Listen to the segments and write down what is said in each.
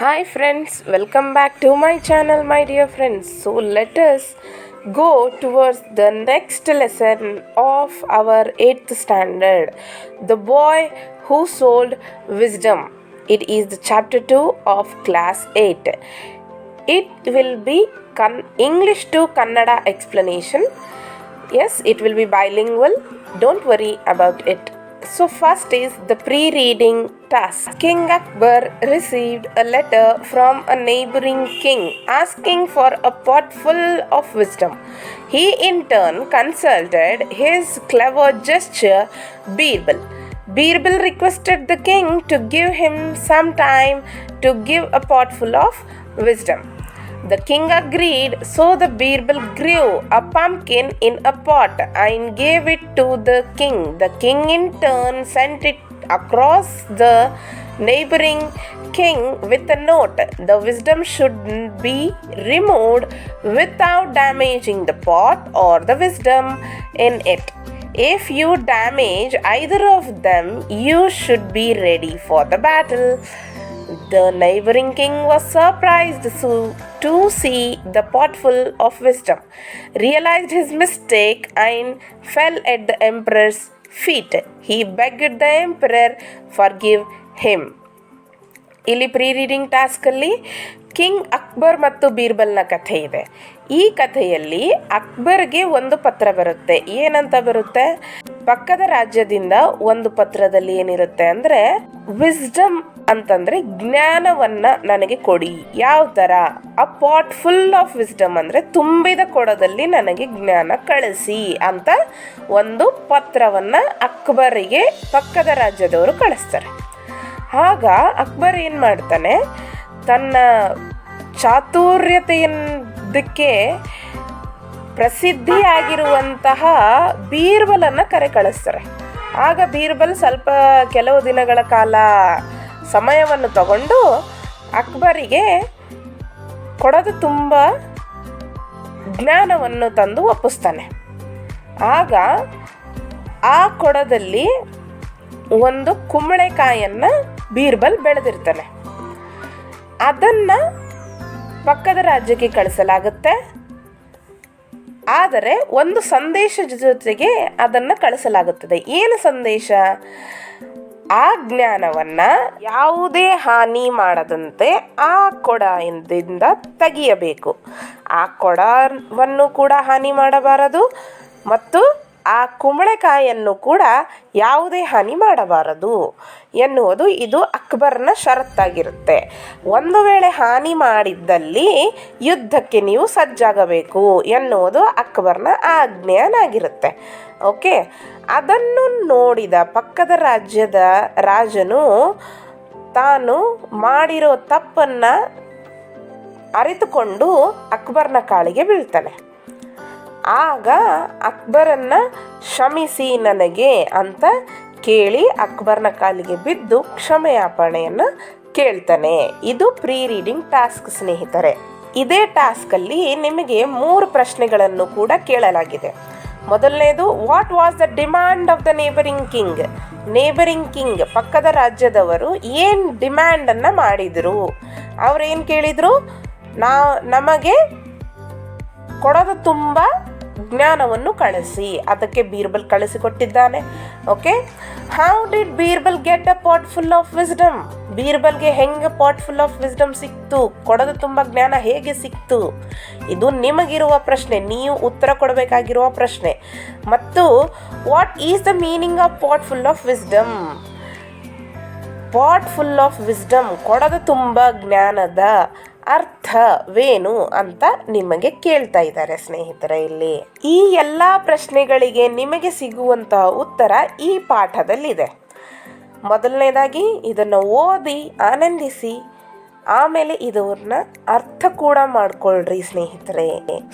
Hi friends, welcome back to my channel, my dear friends. So let us go towards the next lesson of our 8th standard, The Boy Who Sold Wisdom. It is the chapter 2 of class 8. It will be English to Kannada explanation. Yes, it will be bilingual. Don't worry about it. So first is the pre-reading task. King Akbar received a letter from a neighboring king asking for a pot full of wisdom. He in turn consulted his clever gesture Birbal. Birbal requested the king to give him some time to give a pot full of wisdom. The king agreed, so the Birbal grew a pumpkin in a pot and gave it to the king. The king in turn sent it across the neighboring king with a note. The wisdom should be removed without damaging the pot or the wisdom in it. If you damage either of them, you should be ready for the battle. The neighboring king was surprised to see the pot full of wisdom, realized his mistake, and fell at the emperor's feet. He begged the emperor forgive him. ಇಲ್ಲಿ pre reading ಟಾಸ್ಕಲ್ಲಿ king Akbar ಮತ್ತು ಬೀರ್ಬಲ್ನ ಕಥೆ ಇದೆ. ಈ ಕಥೆಯಲ್ಲಿ ಅಕ್ಬರ್ಗೆ ಒಂದು ಪತ್ರ ಬರುತ್ತೆ. ಏನಂತ ಬರುತ್ತೆ? ಪಕ್ಕದ ರಾಜ್ಯದಿಂದ ಒಂದು ಪತ್ರದಲ್ಲಿ ಏನಿರುತ್ತೆ ಅಂದರೆ, ವಿಸ್ಡಮ್ ಅಂತಂದರೆ ಜ್ಞಾನವನ್ನು ನನಗೆ ಕೊಡಿ. ಯಾವ ಥರ? ಅ ಪಾಟ್ ಫುಲ್ ಆಫ್ ವಿಸ್ಡಮ್ ಅಂದರೆ ತುಂಬಿದ ಕೊಡದಲ್ಲಿ ನನಗೆ ಜ್ಞಾನ ಕಳಿಸಿ ಅಂತ ಒಂದು ಪತ್ರವನ್ನು ಅಕ್ಬರಿಗೆ ಪಕ್ಕದ ರಾಜ್ಯದವರು ಕಳಿಸ್ತಾರೆ. ಆಗ ಅಕ್ಬರ್ ಏನು ಮಾಡ್ತಾನೆ, ತನ್ನ ಚಾತುರ್ಯತೆಯದಕ್ಕೆ ಪ್ರಸಿದ್ಧಿಯಾಗಿರುವಂತಹ ಬೀರ್ಬಲನ್ನು ಕರೆ ಕಳಿಸ್ತಾರೆ. ಆಗ ಬೀರ್ಬಲ್ ಸ್ವಲ್ಪ ಕೆಲವು ದಿನಗಳ ಕಾಲ ಸಮಯವನ್ನು ತಗೊಂಡು ಅಕ್ಬರಿಗೆ ಕೊಡದ ತುಂಬ ಜ್ಞಾನವನ್ನು ತಂದು ಒಪ್ಪಿಸ್ತಾನೆ. ಆಗ ಆ ಕೊಡದಲ್ಲಿ ಒಂದು ಕುಂಬಳಕಾಯನ್ನು ಬೀರ್ಬಲ್ ಬೆಳೆದಿರ್ತಾನೆ. ಅದನ್ನು ಪಕ್ಕದ ರಾಜ್ಯಕ್ಕೆ ಕಳಿಸಲಾಗುತ್ತೆ. ಆದರೆ ಒಂದು ಸಂದೇಶದ ಜೊತೆಗೆ ಅದನ್ನು ಕಳಿಸಲಾಗುತ್ತದೆ. ಏನು ಸಂದೇಶ? ಆ ಜ್ಞಾನವನ್ನು ಯಾವುದೇ ಹಾನಿ ಮಾಡದಂತೆ ಆ ಕೊಡದಿಂದ ತೆಗೆಯಬೇಕು. ಆ ಕೊಡವನ್ನು ಕೂಡ ಹಾನಿ ಮಾಡಬಾರದು ಮತ್ತು ಆ ಕುಂಬಳಕಾಯನ್ನು ಕೂಡ ಯಾವುದೇ ಹಾನಿ ಮಾಡಬಾರದು ಎನ್ನುವುದು ಇದು ಅಕ್ಬರ್ನ ಷರತ್ತಾಗಿರುತ್ತೆ. ಒಂದು ವೇಳೆ ಹಾನಿ ಮಾಡಿದ್ದಲ್ಲಿ ಯುದ್ಧಕ್ಕೆ ನೀವು ಸಜ್ಜಾಗಬೇಕು ಎನ್ನುವುದು ಅಕ್ಬರ್ನ ಆಜ್ಞೆಯಾಗಿರುತ್ತೆ. ಓಕೆ, ಅದನ್ನು ನೋಡಿದ ಪಕ್ಕದ ರಾಜ್ಯದ ರಾಜನು ತಾನು ಮಾಡಿರೋ ತಪ್ಪನ್ನು ಅರಿತುಕೊಂಡು ಅಕ್ಬರ್ನ ಕಾಲಿಗೆ ಬೀಳ್ತಾನೆ. ಆಗ ಅಕ್ಬರನ್ನು ಕ್ಷಮಿಸಿ ನನಗೆ ಅಂತ ಕೇಳಿ ಅಕ್ಬರ್ನ ಕಾಲಿಗೆ ಬಿದ್ದು ಕ್ಷಮೆಯಾಪಣೆಯನ್ನು ಕೇಳ್ತಾನೆ. ಇದು ಪ್ರೀ ರೀಡಿಂಗ್ ಟಾಸ್ಕ್ ಸ್ನೇಹಿತರೆ. ಇದೇ ಟಾಸ್ಕಲ್ಲಿ ನಿಮಗೆ 3 ಪ್ರಶ್ನೆಗಳನ್ನು ಕೂಡ ಕೇಳಲಾಗಿದೆ. ಮೊದಲನೇದು, what was the demand of the neighbouring king? Neighbouring king ಪಕ್ಕದ ರಾಜ್ಯದವರು ಏನು ಡಿಮ್ಯಾಂಡನ್ನು ಮಾಡಿದರು? ಅವರೇನು ಕೇಳಿದರು? ನಮಗೆ ಕೊಡದ ತುಂಬ ಜ್ಞಾನವನ್ನು ಕಳಿಸಿ. ಅದಕ್ಕೆ ಬೀರ್ಬಲ್ ಕಳಿಸಿಕೊಟ್ಟಿದ್ದಾನೆ. Okay, how did Birbal get a pot full of wisdom? ಬೀರ್ಬಲ್ಗೆ ಹೆಂಗೆ ಪಾಟ್ ಫುಲ್ ಆಫ್ ವಿಸ್ಡಮ್ ಸಿಕ್ತು? ಕೊಡದ ತುಂಬ ಜ್ಞಾನ ಹೇಗೆ ಸಿಕ್ತು? ಇದು ನಿಮಗಿರುವ ಪ್ರಶ್ನೆ, ನೀವು ಉತ್ತರ ಕೊಡಬೇಕಾಗಿರುವ ಪ್ರಶ್ನೆ. ಮತ್ತು what is the meaning of pot full of wisdom? Pot full of wisdom, ಕೊಡದ ತುಂಬ ಜ್ಞಾನದ ಅರ್ಥವೇನು ಅಂತ ನಿಮಗೆ ಕೇಳ್ತಾ ಇದ್ದಾರೆ ಸ್ನೇಹಿತರೆ. ಇಲ್ಲಿ ಈ ಎಲ್ಲ ಪ್ರಶ್ನೆಗಳಿಗೆ ನಿಮಗೆ ಸಿಗುವಂತಹ ಉತ್ತರ ಈ ಪಾಠದಲ್ಲಿದೆ. ಮೊದಲನೇದಾಗಿ ಇದನ್ನು ಓದಿ ಆನಂದಿಸಿ, ಆಮೇಲೆ ಇದನ್ನ ಅರ್ಥ ಕೂಡ ಮಾಡ್ಕೊಳ್ರಿ ಸ್ನೇಹಿತರೆ.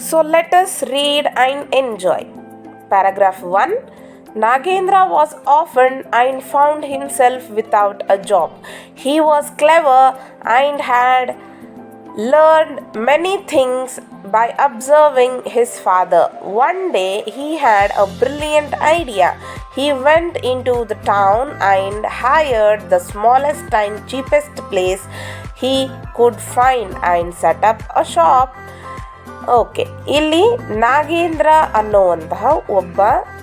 So let us read and enjoy. Paragraph 1. Nagendra was orphaned and found himself without a job. He was clever and had learned many things by observing his father. One day he had a brilliant idea. He went into the town and hired the smallest and cheapest place he could find and set up a shop. Okay, ಇಲ್ಲಿ ನಾಗೇಂದ್ರ ಅನ್ನುವಂತಹ ಒಬ್ಬ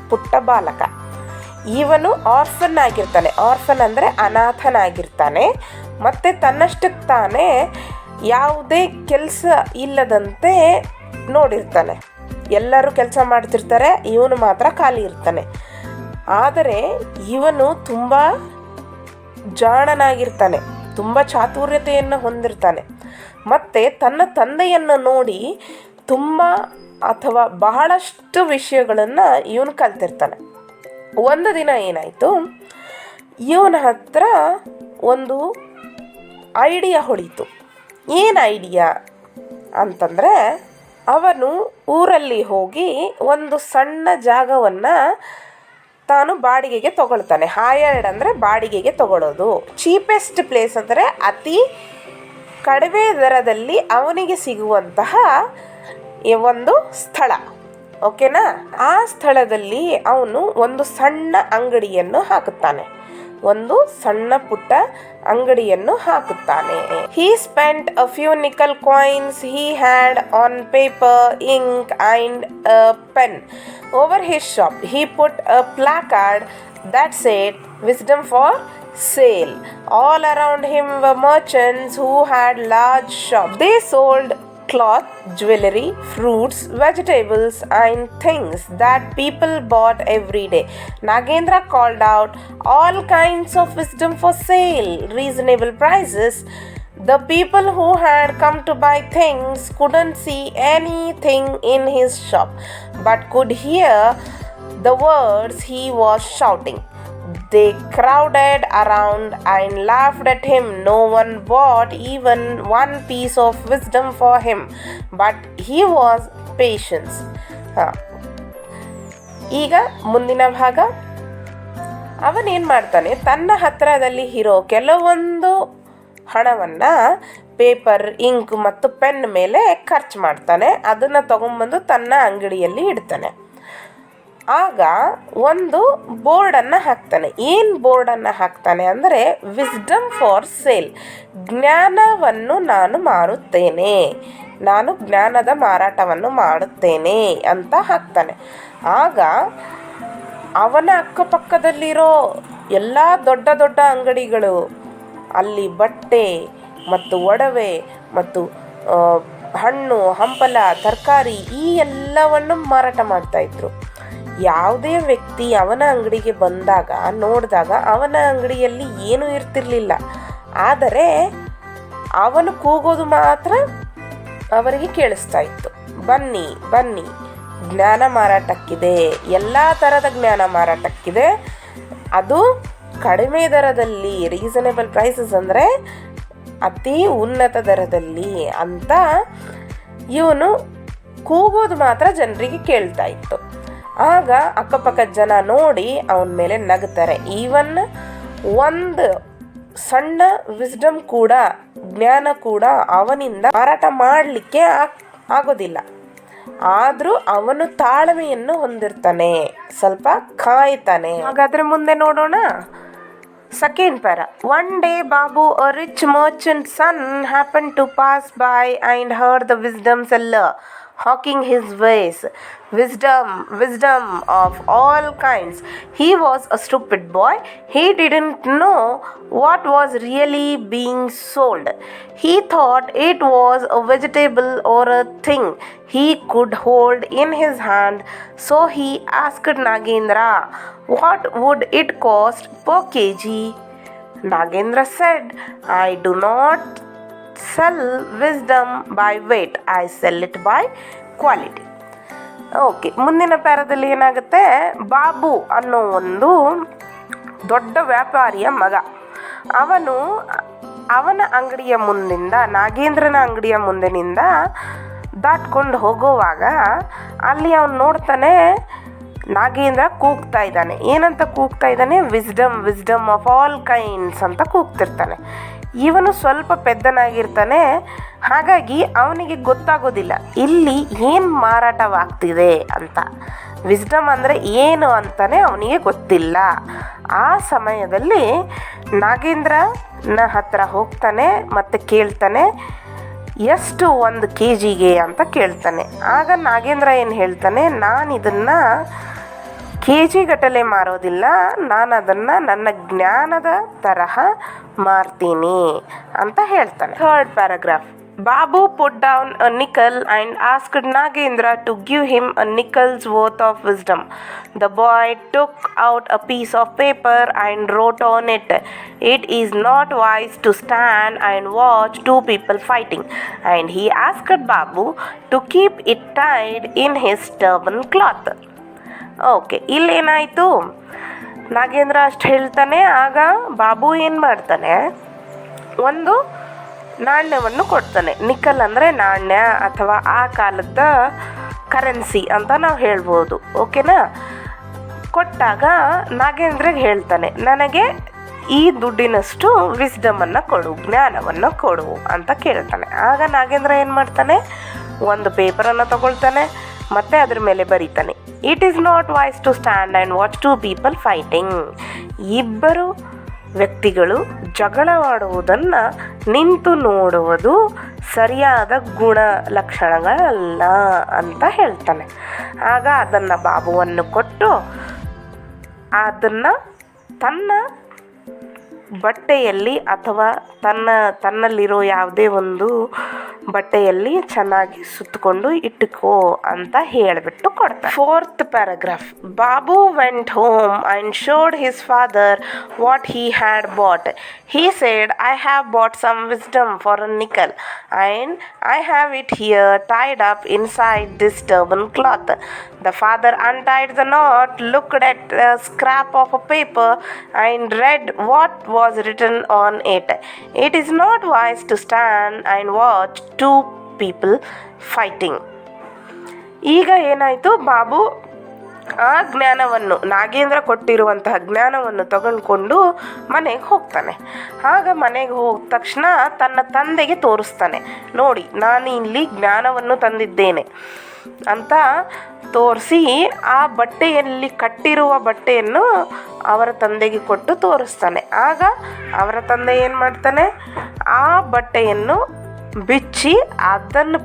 ಪುಟ್ಟ ಬಾಲಕ, ಇವನು orphan ಆಗಿರ್ತಾನೆ. Orphan ಅಂದರೆ ಅನಾಥನಾಗಿರ್ತಾನೆ. ಮತ್ತು ತನ್ನಷ್ಟಕ್ಕೆ ತಾನೇ ಯಾವುದೇ ಕೆಲಸ ಇಲ್ಲದಂತೆ ನೋಡಿರ್ತಾನೆ. ಎಲ್ಲರೂ ಕೆಲಸ ಮಾಡ್ತಿರ್ತಾರೆ, ಇವನು ಮಾತ್ರ ಖಾಲಿ ಇರ್ತಾನೆ. ಆದರೆ ಇವನು ತುಂಬ ಜಾಣನಾಗಿರ್ತಾನೆ, ತುಂಬ ಚಾತುರ್ಯತೆಯನ್ನು ಹೊಂದಿರ್ತಾನೆ. ಮತ್ತು ತನ್ನ ತಂದೆಯನ್ನು ನೋಡಿ ತುಂಬ ಅಥವಾ ಬಹಳಷ್ಟು ವಿಷಯಗಳನ್ನು ಇವನು ಕಲ್ತಿರ್ತಾನೆ. ಒಂದು ದಿನ ಏನಾಯಿತು, ಇವನ ಹತ್ರ ಒಂದು ಐಡಿಯಾ ಹೊಳೀತು. ಏನು ಐಡಿಯಾ ಅಂತಂದರೆ, ಅವನು ಊರಲ್ಲಿ ಹೋಗಿ ಒಂದು ಸಣ್ಣ ಜಾಗವನ್ನು ತಾನು ಬಾಡಿಗೆಗೆ ತಗೊಳ್ತಾನೆ. ಹಾಯರ್ಡ್ ಅಂದರೆ ಬಾಡಿಗೆಗೆ ತಗೊಳ್ಳೋದು. ಚೀಪೆಸ್ಟ್ ಪ್ಲೇಸ್ ಅಂದರೆ ಅತಿ ಕಡಿಮೆ ದರದಲ್ಲಿ ಅವನಿಗೆ ಸಿಗುವಂತಹ ಒಂದು ಸ್ಥಳ. ಓಕೆನಾ? ಆ ಸ್ಥಳದಲ್ಲಿ ಅವನು ಒಂದು ಸಣ್ಣ ಅಂಗಡಿಯನ್ನು ಹಾಕುತ್ತಾನೆ. ಒಂದು ಸಣ್ಣ ಪುಟ್ಟ ಅಂಗಡಿಯನ್ನು ಹಾಕುತ್ತಾನೆ. He spent a few nickel coins he had on paper, ink and a pen. Over his shop, he put a placard that said, "Wisdom for sale." All around him were merchants who had large shops. They sold cloth, jewelry, fruits, vegetables and things that people bought every day. Nagendra called out, "All kinds of wisdom for sale, reasonable prices." The people who had come to buy things couldn't see anything in his shop, but could hear the words he was shouting. They crowded around and laughed at him. No one bought even one piece of wisdom for him, but he was patient. ಈಗ ಮುಂದಿನ ಭಾಗ. ಅವನೇನು ಮಾಡ್ತಾನೆ, ತನ್ನ ಹತ್ತಿರದಲ್ಲಿ ಇರೋ ಕೆಲವೊಂದು ಹಣವನ್ನು ಪೇಪರ್, ಇಂಕ್ ಮತ್ತು ಪೆನ್ ಮೇಲೆ ಖರ್ಚು ಮಾಡ್ತಾನೆ. ಅದನ್ನು ತಗೊಂಬಂದು ತನ್ನ ಅಂಗಡಿಯಲ್ಲಿ ಇಡ್ತಾನೆ. ಆಗ ಒಂದು ಬೋರ್ಡನ್ನು ಹಾಕ್ತಾನೆ. ಏನು ಬೋರ್ಡನ್ನು ಹಾಕ್ತಾನೆ ಅಂದರೆ, ವಿಸ್ಡಮ್ ಫಾರ್ ಸೇಲ್, ಜ್ಞಾನವನ್ನು ನಾನು ಮಾರುತ್ತೇನೆ, ನಾನು ಜ್ಞಾನದ ಮಾರಾಟವನ್ನು ಮಾಡುತ್ತೇನೆ ಅಂತ ಹಾಕ್ತಾನೆ. ಆಗ ಅವನ ಅಕ್ಕಪಕ್ಕದಲ್ಲಿರೋ ಎಲ್ಲ ದೊಡ್ಡ ದೊಡ್ಡ ಅಂಗಡಿಗಳು ಅಲ್ಲಿ ಬಟ್ಟೆ ಮತ್ತು ಒಡವೆ ಮತ್ತು ಹಣ್ಣು ಹಂಪಲ ತರಕಾರಿ ಈ ಎಲ್ಲವನ್ನು ಮಾರಾಟ ಮಾಡ್ತಾಯಿದ್ರು. ಯಾವುದೇ ವ್ಯಕ್ತಿ ಅವನ ಅಂಗಡಿಗೆ ಬಂದಾಗ ನೋಡಿದಾಗ ಅವನ ಅಂಗಡಿಯಲ್ಲಿ ಏನೂ ಇರ್ತಿರಲಿಲ್ಲ. ಆದರೆ ಅವನು ಕೂಗೋದು ಮಾತ್ರ ಅವರಿಗೆ ಕೇಳಿಸ್ತಾ ಇತ್ತು, ಬನ್ನಿ ಬನ್ನಿ, ಜ್ಞಾನ ಮಾರಾಟಕ್ಕಿದೆ, ಎಲ್ಲ ಥರದ ಜ್ಞಾನ ಮಾರಾಟಕ್ಕಿದೆ, ಅದು ಕಡಿಮೆ ದರದಲ್ಲಿ, ರೀಸನೇಬಲ್ ಪ್ರೈಸಸ್ ಅಂದರೆ ಅತಿ ಉನ್ನತ ದರದಲ್ಲಿ ಅಂತ ಇವನು ಕೂಗೋದು ಮಾತ್ರ ಜನರಿಗೆ ಕೇಳ್ತಾ ಇತ್ತು. ಆಗ ಅಕ್ಕಪಕ್ಕದ ಜನ ನೋಡಿ ಅವನ ಮೇಲೆ ನಗ್ತಾರೆ. ಈವನ್ ಒಂದು ಸಣ್ಣ ವಿಸ್ಡಮ್ ಕೂಡ, ಜ್ಞಾನ ಕೂಡ ಅವನಿಂದ ಮಾರಾಟ ಮಾಡಲಿಕ್ಕೆ ಆಗೋದಿಲ್ಲ. ಆದರೂ ಅವನು ತಾಳ್ಮೆಯನ್ನು ಹೊಂದಿರ್ತಾನೆ, ಸ್ವಲ್ಪ ಕಾಯ್ತಾನೆ. ಹಾಗಾದರೆ ಮುಂದೆ ನೋಡೋಣ. Second para. One day Babu, a rich merchant's son, happened to pass by and heard the wisdom seller hawking his wares. Wisdom, wisdom of all kinds. He was a stupid boy. He didn't know what was really being sold. He thought it was a vegetable or a thing he could hold in his hand. So he asked Nagendra, "What would it cost per kg?" Nagendra said, "I do not sell wisdom by weight. I sell it by quality." Okay, ಮುಂದಿನ ಪ್ಯಾರದಲ್ಲಿ ಏನಾಗುತ್ತೆ, ಬಾಬು ಅನ್ನೋ ಒಂದು ದೊಡ್ಡ ವ್ಯಾಪಾರಿಯ ಮಗ, ಅವನ ಅಂಗಡಿಯ ಮುಂದಿಂದ, ನಾಗೇಂದ್ರನ ಅಂಗಡಿಯ ಮುಂದಿನಿಂದ ದಾಟ್ಕೊಂಡು ಹೋಗುವಾಗ ಅಲ್ಲಿ ಅವನು ನೋಡ್ತಾನೆ, ನಾಗೇಂದ್ರ ಕೂಗ್ತಾ ಇದ್ದಾನೆ. ಏನಂತ ಕೂಗ್ತಾ ಇದ್ದಾನೆ? Wisdom, wisdom of all kinds ಅಂತ ಕೂಗ್ತಿರ್ತಾನೆ. ಇವನು ಸ್ವಲ್ಪ ಪೆದ್ದನಾಗಿರ್ತಾನೆ, ಹಾಗಾಗಿ ಅವನಿಗೆ ಗೊತ್ತಾಗೋದಿಲ್ಲ ಇಲ್ಲಿ ಏನು ಮಾರಾಟವಾಗ್ತಿದೆ ಅಂತ. ವಿಸ್ಡಮ್ ಅಂದರೆ ಏನು ಅಂತಲೇ ಅವನಿಗೆ ಗೊತ್ತಿಲ್ಲ. ಆ ಸಮಯದಲ್ಲಿ ನಾಗೇಂದ್ರನ ಹತ್ರ ಹೋಗ್ತಾನೆ ಮತ್ತು ಕೇಳ್ತಾನೆ, ಎಷ್ಟು 1 kg ಅಂತ ಕೇಳ್ತಾನೆ. ಆಗ ನಾಗೇಂದ್ರ ಏನು ಹೇಳ್ತಾನೆ, ನಾನು ಇದನ್ನು kg ಗಟ್ಟಲೆ ಮಾರೋದಿಲ್ಲ, ನಾನು ಅದನ್ನು ನನ್ನ ಜ್ಞಾನದ ತರಹ ಮಾರ್ತೀನಿ ಅಂತ ಹೇಳ್ತಾನೆ. 3rd paragraph. Babu put down a nickel and asked Nagendra to give him a nickel's worth of wisdom. The boy took out a piece of paper and wrote on it, "It is not wise to stand and watch 2 people fighting." And he asked Babu to keep it tied in his turban cloth. Okay, ಇಲ್ಲೇನಾಯಿತು, ನಾಗೇಂದ್ರ ಅಷ್ಟು ಹೇಳ್ತಾನೆ. ಆಗ ಬಾಬು ಏನು ಮಾಡ್ತಾನೆ, ಒಂದು ನಾಣ್ಯವನ್ನು ಕೊಡ್ತಾನೆ. Nickel ಅಂದರೆ ನಾಣ್ಯ ಅಥವಾ ಆ ಕಾಲದ ಕರೆನ್ಸಿ ಅಂತ ನಾವು ಹೇಳ್ಬೋದು. ಓಕೆನಾ? ಕೊಟ್ಟಾಗ ನಾಗೇಂದ್ರಗೆ ಹೇಳ್ತಾನೆ, ನನಗೆ ಈ ದುಡ್ಡಿನಷ್ಟು ವಿಸ್ಡಮನ್ನು ಕೊಡು, ಜ್ಞಾನವನ್ನು ಕೊಡು ಅಂತ ಕೇಳ್ತಾನೆ. ಆಗ ನಾಗೇಂದ್ರ ಏನು ಮಾಡ್ತಾನೆ, ಒಂದು ಪೇಪರನ್ನು ತಗೊಳ್ತಾನೆ ಮತ್ತು ಅದ್ರ ಮೇಲೆ ಬರೀತಾನೆ, "It is not wise to stand and watch 2 people fighting." ಇಬ್ಬರು ವ್ಯಕ್ತಿಗಳು ಜಗಳವಾಡುವುದನ್ನು ನಿಂತು ನೋಡುವುದು ಸರಿಯಾದ ಗುಣ ಲಕ್ಷಣಗಳಲ್ಲ ಅಂತ ಹೇಳ್ತಾನೆ. ಆಗ ಅದನ್ನು ಬಾಬುವನ್ನು ಕೊಟ್ಟು ಅದನ್ನು ತನ್ನ ಬಟ್ಟೆಯಲ್ಲಿ ಅಥವಾ ತನ್ನಲ್ಲಿರೋ ಯಾವುದೇ ಒಂದು ಬಟ್ಟೆಯಲ್ಲಿ ಚೆನ್ನಾಗಿ ಸುತ್ತಕೊಂಡು ಇಟ್ಟುಕೋ ಅಂತ ಹೇಳಿಬಿಟ್ಟು ಕೊಡ್ತಾರೆ. 4th paragraph. Babu went home and showed his father what he had bought. He said, "I have bought some wisdom for a nickel, and I have it here tied up inside this turban cloth." The father untied the knot, looked at a scrap of a paper, and read what was written on it. "It is not wise to stand and watch 2 people fighting." ಈಗ ಏನಾಯಿತು, ಬಾಬು ಆ ಜ್ಞಾನವನ್ನು, ನಾಗೇಂದ್ರ ಕೊಟ್ಟಿರುವಂತಹ ಜ್ಞಾನವನ್ನು ತಗೊಂಡ್ಕೊಂಡು ಮನೆಗೆ ಹೋಗ್ತಾನೆ. ಆಗ ಮನೆಗೆ ಹೋದ ತಕ್ಷಣ ತನ್ನ ತಂದೆಗೆ ತೋರಿಸ್ತಾನೆ, ನೋಡಿ ನಾನು ಇಲ್ಲಿ ಜ್ಞಾನವನ್ನು ತಂದಿದ್ದೇನೆ ಅಂತ ತೋರಿಸಿ ಆ ಬಟ್ಟೆಯಲ್ಲಿ ಕಟ್ಟಿರುವ ಬಟ್ಟೆಯನ್ನು ಅವರ ತಂದೆಗೆ ಕೊಟ್ಟು ತೋರಿಸ್ತಾನೆ. ಆಗ ಅವರ ತಂದೆ ಏನು ಮಾಡ್ತಾನೆ, ಆ ಬಟ್ಟೆಯನ್ನು ಬಿಚ್ಚಿ ಅದನ್ನು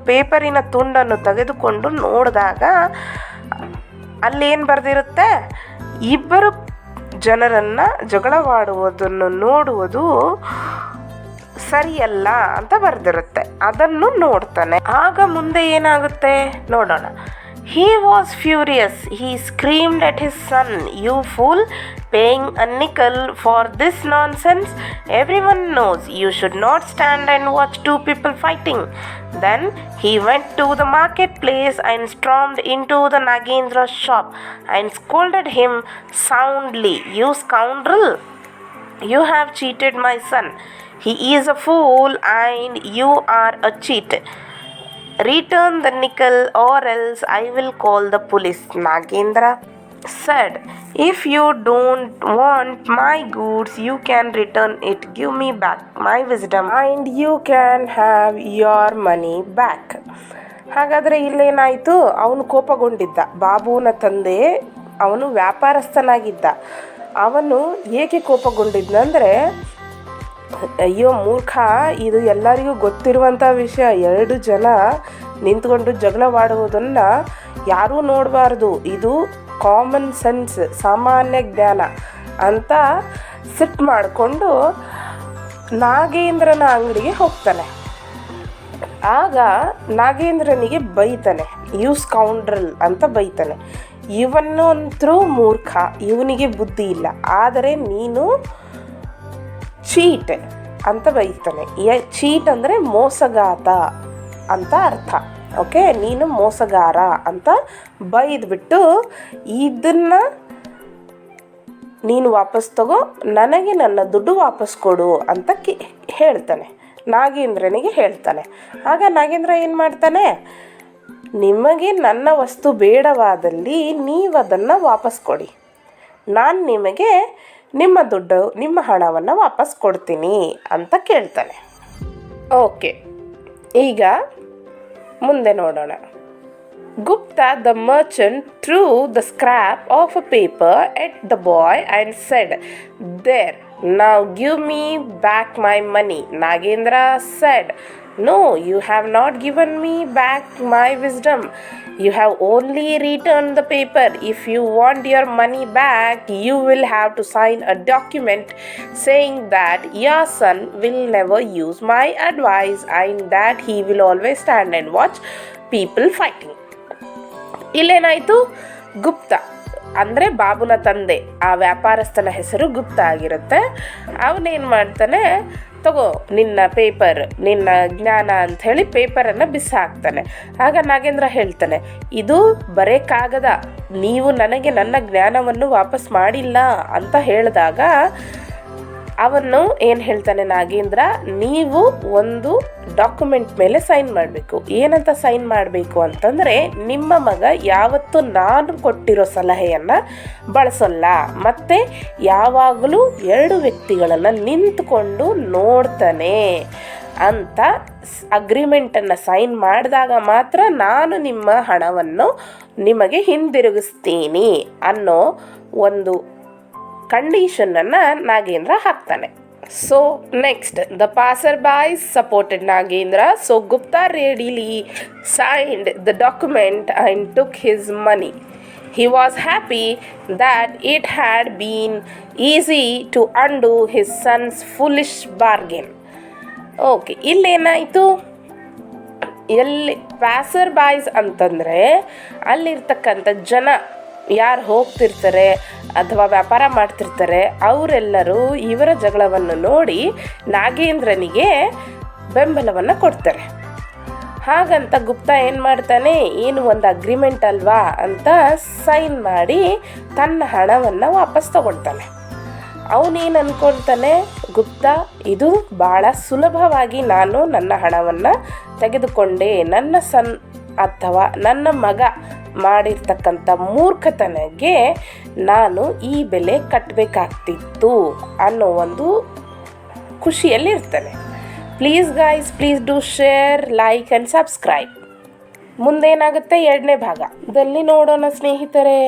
ಪೇಪರಿನ ತುಂಡನ್ನು ತೆಗೆದುಕೊಂಡು ನೋಡಿದಾಗ ಅಲ್ಲೇನು ಬರೆದಿರುತ್ತೆ, ಇಬ್ಬರು ಜನರನ್ನು ಜಗಳವಾಡುವುದನ್ನು ನೋಡುವುದು ಸರಿಯಲ್ಲ ಅಂತ ಬರೆದಿರುತ್ತೆ. ಅದನ್ನು ನೋಡ್ತಾನೆ. ಆಗ ಮುಂದೆ ಏನಾಗುತ್ತೆ ನೋಡೋಣ. He was furious. He screamed at his son, "You fool, paying a nickel for this nonsense? Everyone knows you should not stand and watch 2 people fighting." Then he went to the marketplace and stormed into the Nagendra's shop and scolded him soundly, "You scoundrel! You have cheated my son. He is a fool and you are a cheat. Return the nickel or else I will call the police." Nagendra said, "If you don't want my goods, you can return it. Give me back my wisdom and you can have your money back." ಹಾಗಾದರೆ ಇಲ್ಲೇನಾಯಿತು, ಅವನು ಕೋಪಗೊಂಡಿದ್ದ. ಬಾಬುವಿನ ತಂದೆ ಅವನು ವ್ಯಾಪಾರಸ್ಥನಾಗಿದ್ದ. ಅವನು ಏಕೆ ಕೋಪಗೊಂಡಿದ್ದಂದರೆ, ಅಯ್ಯೋ ಮೂರ್ಖ, ಇದು ಎಲ್ಲರಿಗೂ ಗೊತ್ತಿರುವಂಥ ವಿಷಯ, 2 ಜನ ನಿಂತ್ಕೊಂಡು ಜಗಳವಾಡುವುದನ್ನು ಯಾರೂ ನೋಡಬಾರ್ದು, ಇದು ಕಾಮನ್ ಸೆನ್ಸ್, ಸಾಮಾನ್ಯ ಜ್ಞಾನ ಅಂತ ಸಿಟ್ಟು ಮಾಡಿಕೊಂಡು ನಾಗೇಂದ್ರನ ಅಂಗಡಿಗೆ ಹೋಗ್ತಾನೆ. ಆಗ ನಾಗೇಂದ್ರನಿಗೆ ಬೈತಾನೆ, "ಯು ಸ್ಕೌಂಡ್ರಲ್" ಅಂತ ಬೈತಾನೆ. ಇವನಂತರೂ ಮೂರ್ಖ, ಇವನಿಗೆ ಬುದ್ಧಿ ಇಲ್ಲ, ಆದರೆ ನೀನು ಚೀಟ್ ಅಂತ ಬೈತಾನೆ. ಚೀಟ್ ಅಂದರೆ ಮೋಸಗಾತ ಅಂತ ಅರ್ಥ. ಓಕೆ, ನೀನು ಮೋಸಗಾರ ಅಂತ ಬೈದ್ಬಿಟ್ಟು ಇದನ್ನು ನೀನು ವಾಪಸ್ ತಗೋ, ನನಗೆ ನನ್ನ ದುಡ್ಡು ವಾಪಸ್ ಕೊಡು ಅಂತ ಹೇಳ್ತಾನೆ, ನಾಗೇಂದ್ರನಿಗೆ ಹೇಳ್ತಾನೆ. ಆಗ ನಾಗೇಂದ್ರ ಏನು ಮಾಡ್ತಾನೆ, ನಿಮಗೆ ನನ್ನ ವಸ್ತು ಬೇಡವಾದಲ್ಲಿ ನೀವು ಅದನ್ನು ವಾಪಸ್ ಕೊಡಿ, ನಾನು ನಿಮಗೆ ನಿಮ್ಮ ದುಡ್ಡು ನಿಮ್ಮ ಹಣವನ್ನು ವಾಪಸ್ ಕೊಡ್ತೀನಿ ಅಂತ ಕೇಳ್ತಾನೆ. ಓಕೆ, ಈಗ ಮುಂದೆ ನೋಡೋಣ. Gupta the merchant threw the scrap of a paper at the boy and said, "There, now give me back my money." Nagendra said, "No, you have not given me back my wisdom. You have only returned the paper. If you want your money back, you will have to sign a document saying that your son will never use my advice and that he will always stand and watch people fighting." ಇಲ್ಲೇನಾಯಿತು, ಗುಪ್ತ ಅಂದರೆ ಬಾಬುನ ತಂದೆ, ಆ ವ್ಯಾಪಾರಸ್ಥನ ಹೆಸರು ಗುಪ್ತ ಆಗಿರುತ್ತೆ. ಅವನೇನು ಮಾಡ್ತಾನೆ, ತಗೋ ನಿನ್ನ paper, ನಿನ್ನ ಜ್ಞಾನ ಅಂಥೇಳಿ ಪೇಪರನ್ನು ಬಿಸಾಕ್ತಾನೆ. ಆಗ ನಾಗೇಂದ್ರ ಹೇಳ್ತಾನೆ, ಇದು ಬರೇ ಕಾಗದ, ನೀವು ನನಗೆ ನನ್ನ ಜ್ಞಾನವನ್ನು ವಾಪಸ್ ಮಾಡಿಲ್ಲ ಅಂತ ಹೇಳಿದಾಗ ಅವನು ಏನು ಹೇಳ್ತಾನೆ ನಾಗೇಂದ್ರ, ನೀವು ಒಂದು ಡಾಕ್ಯುಮೆಂಟ್ ಮೇಲೆ ಸೈನ್ ಮಾಡಬೇಕು. ಏನಂತ ಸೈನ್ ಮಾಡಬೇಕು ಅಂತಂದರೆ, ನಿಮ್ಮ ಮಗ ಯಾವತ್ತೂ ನಾನು ಕೊಟ್ಟಿರೋ ಸಲಹೆಯನ್ನು ಬಳಸೋಲ್ಲ, ಮತ್ತು ಯಾವಾಗಲೂ 2 ವ್ಯಕ್ತಿಗಳನ್ನು ನಿಂತುಕೊಂಡು ನೋಡ್ತಾನೆ ಅಂತ ಅಗ್ರಿಮೆಂಟನ್ನು ಸೈನ್ ಮಾಡಿದಾಗ ಮಾತ್ರ ನಾನು ನಿಮ್ಮ ಹಣವನ್ನು ನಿಮಗೆ ಹಿಂದಿರುಗಿಸ್ತೀನಿ ಅನ್ನೋ ಒಂದು ಕಂಡೀಷನನ್ನು ನಾಗೇಂದ್ರ ಹಾಕ್ತಾನೆ. So next, the passer boys supported Nagendra. So Gupta readily signed the document and took his money. He was happy that it had been easy to undo his son's foolish bargain. Okay, ಇಲ್ಲೇನಾಯಿತು, ಎಲ್ಲಿ ಪ್ಯಾಸರ್ ಬಾಯ್ಸ್ ಅಂತಂದರೆ ಅಲ್ಲಿರ್ತಕ್ಕಂಥ ಜನ ಯಾರು ಹೋಗ್ತಿರ್ತಾರೆ ಅಥವಾ ವ್ಯಾಪಾರ ಮಾಡ್ತಿರ್ತಾರೆ ಅವರೆಲ್ಲರೂ ಇವರ ಜಗಳವನ್ನು ನೋಡಿ ನಾಗೇಂದ್ರನಿಗೆ ಬೆಂಬಲವನ್ನು ಕೊಡ್ತಾರೆ. ಹಾಗಂತ ಗುಪ್ತಾ ಏನು ಮಾಡ್ತಾನೆ, ಏನು ಒಂದು ಅಗ್ರಿಮೆಂಟ್ ಅಲ್ವಾ ಅಂತ ಸೈನ್ ಮಾಡಿ ತನ್ನ ಹಣವನ್ನು ವಾಪಸ್ ತಗೊಳ್ತಾನೆ. ಅವನೇನು ಅಂದ್ಕೊಳ್ತಾನೆ, ಗುಪ್ತಾ ಇದು ಭಾಳ ಸುಲಭವಾಗಿ ನಾನು ನನ್ನ ಹಣವನ್ನು ತೆಗೆದುಕೊಂಡೆ, ನನ್ನ ಸನ್ ಅಥವಾ ನನ್ನ ಮಗ ಮಾಡಿರ್ತಕ್ಕಂಥ ಮೂರ್ಖತನಕ್ಕೆ ನಾನು ಈ ಬೆಲೆ ಕಟ್ಟಬೇಕಾಗ್ತಿತ್ತು ಅನ್ನೋ ಒಂದು ಖುಷಿಯಲ್ಲಿರ್ತಾನೆ. Please guys, please do share, like and subscribe. ಮುಂದೇನಾಗುತ್ತೆ 2ನೇ ಭಾಗದಲ್ಲಿ ನೋಡೋಣ ಸ್ನೇಹಿತರೆ.